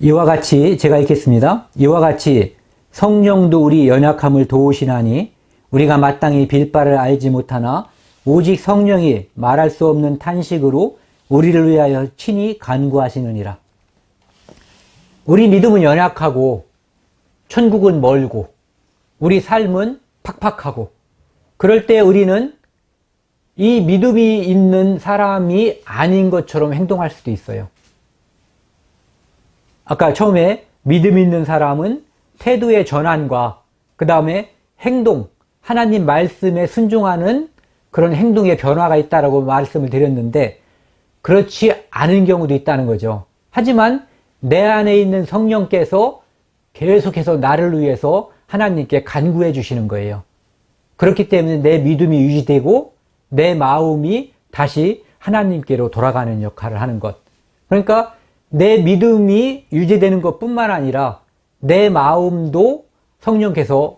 이와 같이 제가 읽겠습니다. 이와 같이 성령도 우리 연약함을 도우시나니 우리가 마땅히 빌 바를 알지 못하나 오직 성령이 말할 수 없는 탄식으로 우리를 위하여 친히 간구하시느니라. 우리 믿음은 연약하고 천국은 멀고 우리 삶은 팍팍하고 그럴 때 우리는 이 믿음이 있는 사람이 아닌 것처럼 행동할 수도 있어요. 아까 처음에 믿음 있는 사람은 태도의 전환과 그 다음에 행동, 하나님 말씀에 순종하는 그런 행동의 변화가 있다라고 말씀을 드렸는데 그렇지 않은 경우도 있다는 거죠. 하지만 내 안에 있는 성령께서 계속해서 나를 위해서 하나님께 간구해 주시는 거예요. 그렇기 때문에 내 믿음이 유지되고 내 마음이 다시 하나님께로 돌아가는 역할을 하는 것. 그러니까 내 믿음이 유지되는 것뿐만 아니라 내 마음도 성령께서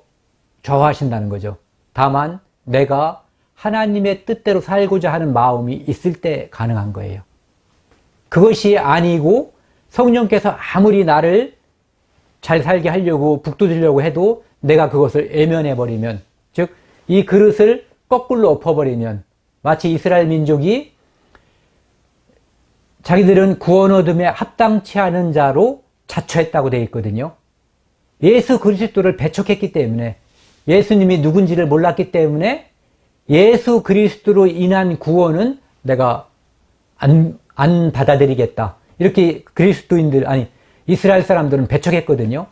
좌우하신다는 거죠. 다만 내가 하나님의 뜻대로 살고자 하는 마음이 있을 때 가능한 거예요. 그것이 아니고 성령께서 아무리 나를 잘 살게 하려고 북돋으려고 해도 내가 그것을 외면해버리면, 즉 이 그릇을 거꾸로 엎어버리면, 마치 이스라엘 민족이 자기들은 구원 얻음에 합당치 않은 자로 자처했다고 되어 있거든요. 예수 그리스도를 배척했기 때문에, 예수님이 누군지를 몰랐기 때문에 예수 그리스도로 인한 구원은 내가 안 받아들이겠다. 이렇게 그리스도인들, 아니 이스라엘 사람들은 배척했거든요.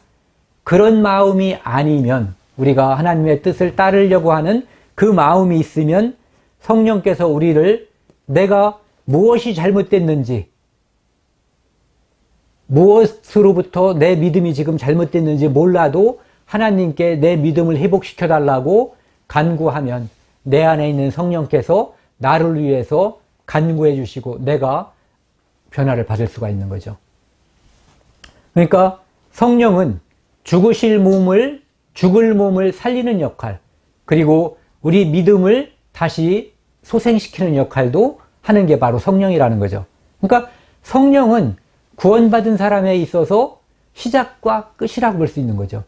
그런 마음이 아니면, 우리가 하나님의 뜻을 따르려고 하는 그 마음이 있으면 성령께서 우리를 내가 무엇이 잘못됐는지, 무엇으로부터 내 믿음이 지금 잘못됐는지 몰라도 하나님께 내 믿음을 회복시켜 달라고 간구하면 내 안에 있는 성령께서 나를 위해서 간구해 주시고 내가 변화를 받을 수가 있는 거죠. 그러니까 성령은 죽을 몸을 살리는 역할, 그리고 우리 믿음을 다시 소생시키는 역할도 하는 게 바로 성령이라는 거죠. 그러니까 성령은 구원받은 사람에 있어서 시작과 끝이라고 볼 수 있는 거죠.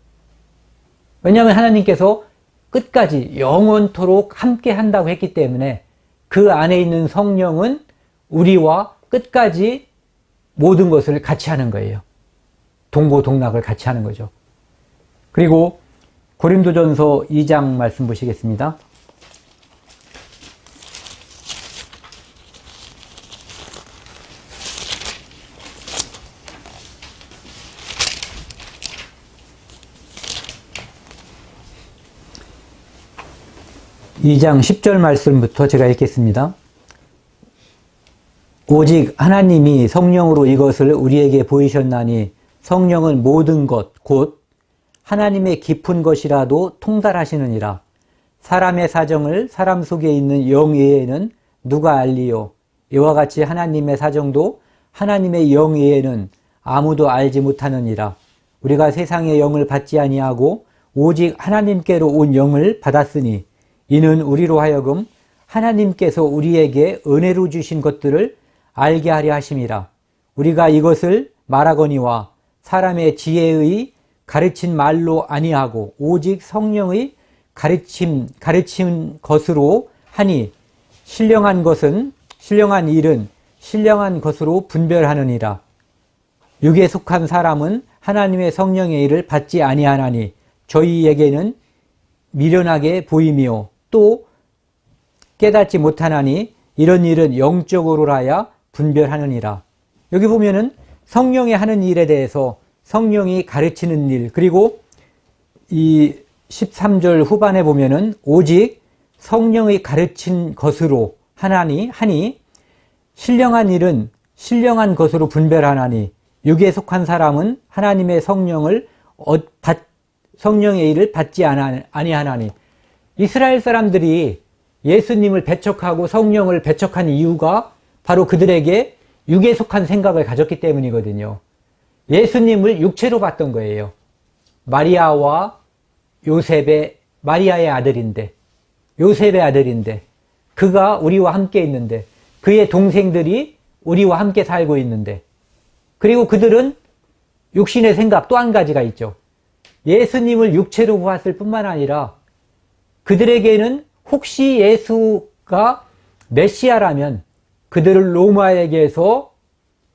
왜냐하면 하나님께서 끝까지 영원토록 함께 한다고 했기 때문에 그 안에 있는 성령은 우리와 끝까지 모든 것을 같이 하는 거예요. 동고동락을 같이 하는 거죠. 그리고 고린도전서 2장 말씀 보시겠습니다. 이 장 10절 말씀부터 제가 읽겠습니다. 오직 하나님이 성령으로 이것을 우리에게 보이셨나니 성령은 모든 것, 곧 하나님의 깊은 것이라도 통달하시느니라. 사람의 사정을 사람 속에 있는 영 외에는 누가 알리요? 이와 같이 하나님의 사정도 하나님의 영 외에는 아무도 알지 못하느니라. 우리가 세상의 영을 받지 아니하고 오직 하나님께로 온 영을 받았으니 이는 우리로 하여금 하나님께서 우리에게 은혜로 주신 것들을 알게 하려 하심이라. 우리가 이것을 말하거니와 사람의 지혜의 가르친 말로 아니하고 오직 성령의 가르친 것으로 하니 신령한 일은 신령한 것으로 분별하느니라. 육에 속한 사람은 하나님의 성령의 일을 받지 아니하나니 저희에게는 미련하게 보이며 또 깨닫지 못하나니 이런 일은 영적으로라야 분별하느니라. 여기 보면은 성령이 하는 일에 대해서 성령이 가르치는 일, 그리고 이 13절 후반에 보면은 오직 성령의 가르친 것으로 하니 신령한 일은 신령한 것으로 분별하나니 육에 속한 사람은 하나님의 성령의 일을 받지 아니하나니. 이스라엘 사람들이 예수님을 배척하고 성령을 배척한 이유가 바로 그들에게 육에 속한 생각을 가졌기 때문이거든요. 예수님을 육체로 봤던 거예요. 마리아와 마리아의 아들인데, 요셉의 아들인데, 그가 우리와 함께 있는데, 그의 동생들이 우리와 함께 살고 있는데, 그리고 그들은 육신의 생각 또 한 가지가 있죠. 예수님을 육체로 보았을 뿐만 아니라 그들에게는 혹시 예수가 메시아라면 그들을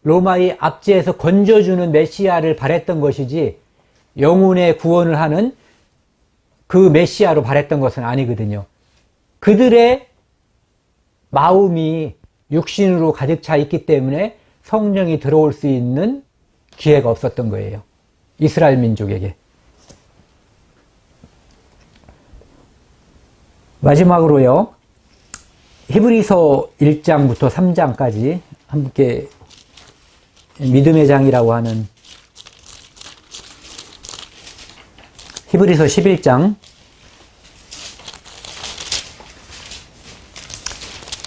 로마의 압제에서 건져주는 메시아를 바랬던 것이지 영혼의 구원을 하는 그 메시아로 바랬던 것은 아니거든요. 그들의 마음이 육신으로 가득 차 있기 때문에 성령이 들어올 수 있는 기회가 없었던 거예요. 이스라엘 민족에게. 마지막으로요. 히브리서 1장부터 3장까지 함께 믿음의 장이라고 하는 히브리서 11장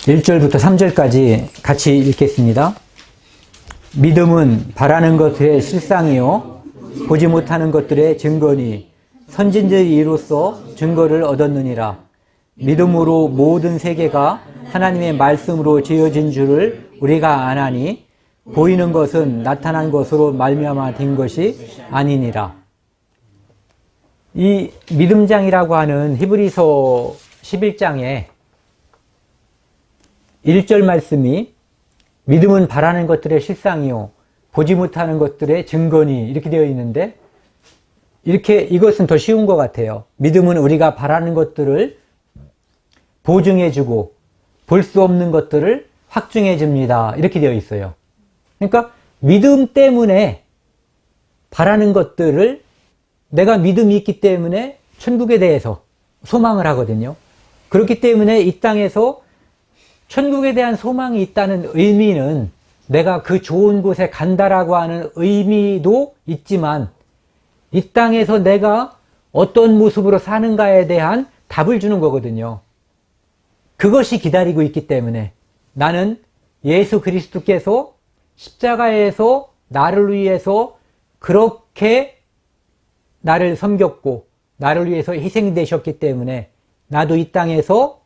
1절부터 3절까지 같이 읽겠습니다. 믿음은 바라는 것들의 실상이요 보지 못하는 것들의 증거니 선진들이 이로써 증거를 얻었느니라. 믿음으로 모든 세계가 하나님의 말씀으로 지어진 줄을 우리가 아나니 보이는 것은 나타난 것으로 말미암아 된 것이 아니니라. 이 믿음장이라고 하는 히브리서 11장에 1절 말씀이 믿음은 바라는 것들의 실상이요 보지 못하는 것들의 증거니 이렇게 되어 있는데 이것은 더 쉬운 것 같아요. 믿음은 우리가 바라는 것들을 보증해주고 볼 수 없는 것들을 확증해 줍니다. 이렇게 되어 있어요. 그러니까 믿음 때문에 바라는 것들을 내가 믿음이 있기 때문에 천국에 대해서 소망을 하거든요. 그렇기 때문에 이 땅에서 천국에 대한 소망이 있다는 의미는 내가 그 좋은 곳에 간다라고 하는 의미도 있지만 이 땅에서 내가 어떤 모습으로 사는가에 대한 답을 주는 거거든요. 그것이 기다리고 있기 때문에 나는 예수 그리스도께서 십자가에서 나를 위해서 그렇게 나를 섬겼고 나를 위해서 희생되셨기 때문에 나도 이 땅에서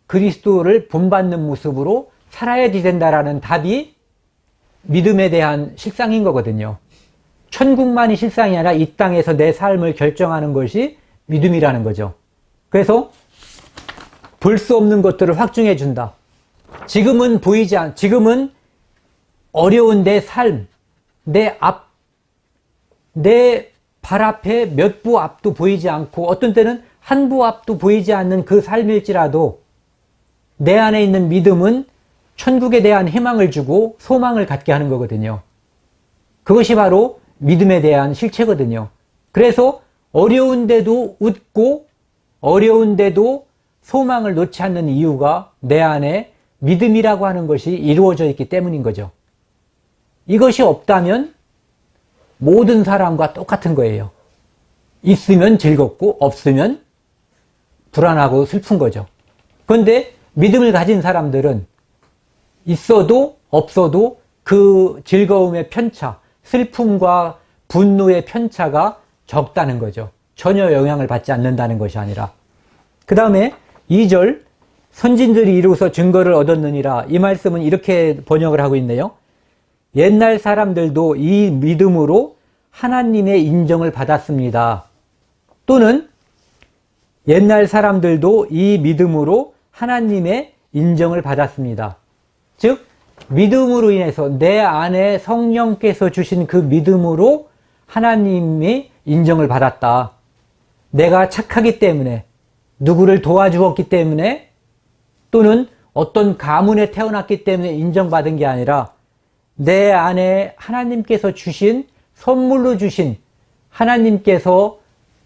그리스도를 본받는 모습으로 살아야 된다라는 답이 믿음에 대한 실상인 거거든요. 천국만이 실상이 아니라 이 땅에서 내 삶을 결정하는 것이 믿음이라는 거죠. 그래서 볼 수 없는 것들을 확증해 준다. 지금은 지금은 어려운 내 삶, 내 발 앞에 몇 부 앞도 보이지 않고 어떤 때는 한 부 앞도 보이지 않는 그 삶일지라도 내 안에 있는 믿음은 천국에 대한 희망을 주고 소망을 갖게 하는 거거든요. 그것이 바로 믿음에 대한 실체거든요. 그래서 어려운데도 웃고 어려운데도 소망을 놓지 않는 이유가 내 안에 믿음이라고 하는 것이 이루어져 있기 때문인 거죠. 이것이 없다면 모든 사람과 똑같은 거예요. 있으면 즐겁고 없으면 불안하고 슬픈 거죠. 그런데 믿음을 가진 사람들은 있어도 없어도 그 즐거움의 편차, 슬픔과 분노의 편차가 적다는 거죠. 전혀 영향을 받지 않는다는 것이 아니라. 그 다음에 2절 선진들이 이루어서 증거를 얻었느니라. 이 말씀은 이렇게 번역을 하고 있네요. 옛날 사람들도 이 믿음으로 하나님의 인정을 받았습니다. 또는 옛날 사람들도 이 믿음으로 하나님의 인정을 받았습니다. 즉 믿음으로 인해서 내 안에 성령께서 주신 그 믿음으로 하나님이 인정을 받았다. 내가 착하기 때문에 누구를 도와주었기 때문에 또는 어떤 가문에 태어났기 때문에 인정받은 게 아니라 내 안에 하나님께서 주신 선물로 주신 하나님께서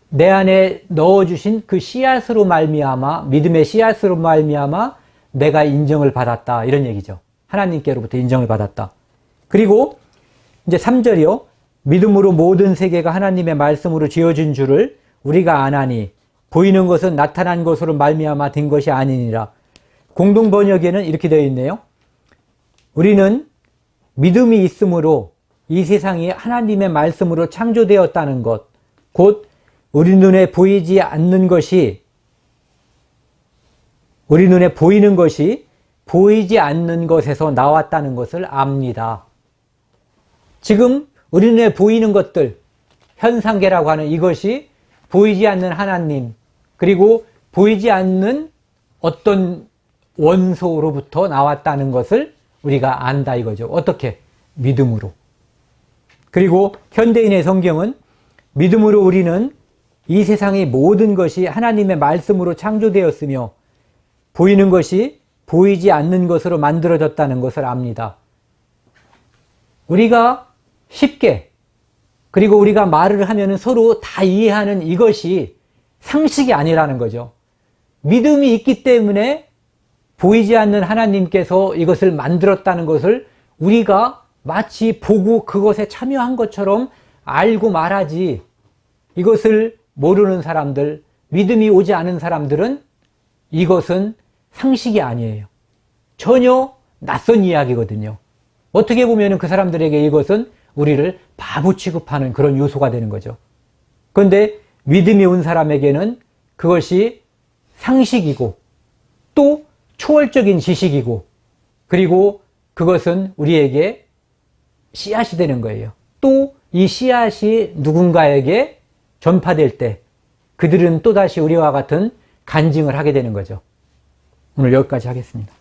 내 안에 넣어주신 그 씨앗으로 말미암아 믿음의 씨앗으로 말미암아 내가 인정을 받았다 이런 얘기죠. 하나님께로부터 인정을 받았다. 그리고 이제 3절이요. 믿음으로 모든 세계가 하나님의 말씀으로 지어진 줄을 우리가 아나니 보이는 것은 나타난 것으로 말미암아 된 것이 아니니라. 공동 번역에는 이렇게 되어 있네요. 우리는 믿음이 있으므로 이 세상이 하나님의 말씀으로 창조되었다는 것, 곧 우리 눈에 보이지 않는 것이 우리 눈에 보이는 것이 보이지 않는 것에서 나왔다는 것을 압니다. 지금 우리 눈에 보이는 것들, 현상계라고 하는 이것이 보이지 않는 하나님, 그리고 보이지 않는 어떤 원소로부터 나왔다는 것을 우리가 안다 이거죠. 어떻게? 믿음으로. 그리고 현대인의 성경은 믿음으로 우리는 이 세상의 모든 것이 하나님의 말씀으로 창조되었으며 보이는 것이 보이지 않는 것으로 만들어졌다는 것을 압니다. 우리가 쉽게, 그리고 우리가 말을 하면 서로 다 이해하는 이것이 상식이 아니라는 거죠. 믿음이 있기 때문에 보이지 않는 하나님께서 이것을 만들었다는 것을 우리가 마치 보고 그것에 참여한 것처럼 알고 말하지, 이것을 모르는 사람들, 믿음이 오지 않은 사람들은 이것은 상식이 아니에요. 전혀 낯선 이야기거든요. 어떻게 보면 그 사람들에게 이것은 우리를 바보 취급하는 그런 요소가 되는 거죠. 그런데 믿음이 온 사람에게는 그것이 상식이고 또 초월적인 지식이고, 그리고 그것은 우리에게 씨앗이 되는 거예요. 또 이 씨앗이 누군가에게 전파될 때 그들은 또다시 우리와 같은 간증을 하게 되는 거죠. 오늘 여기까지 하겠습니다.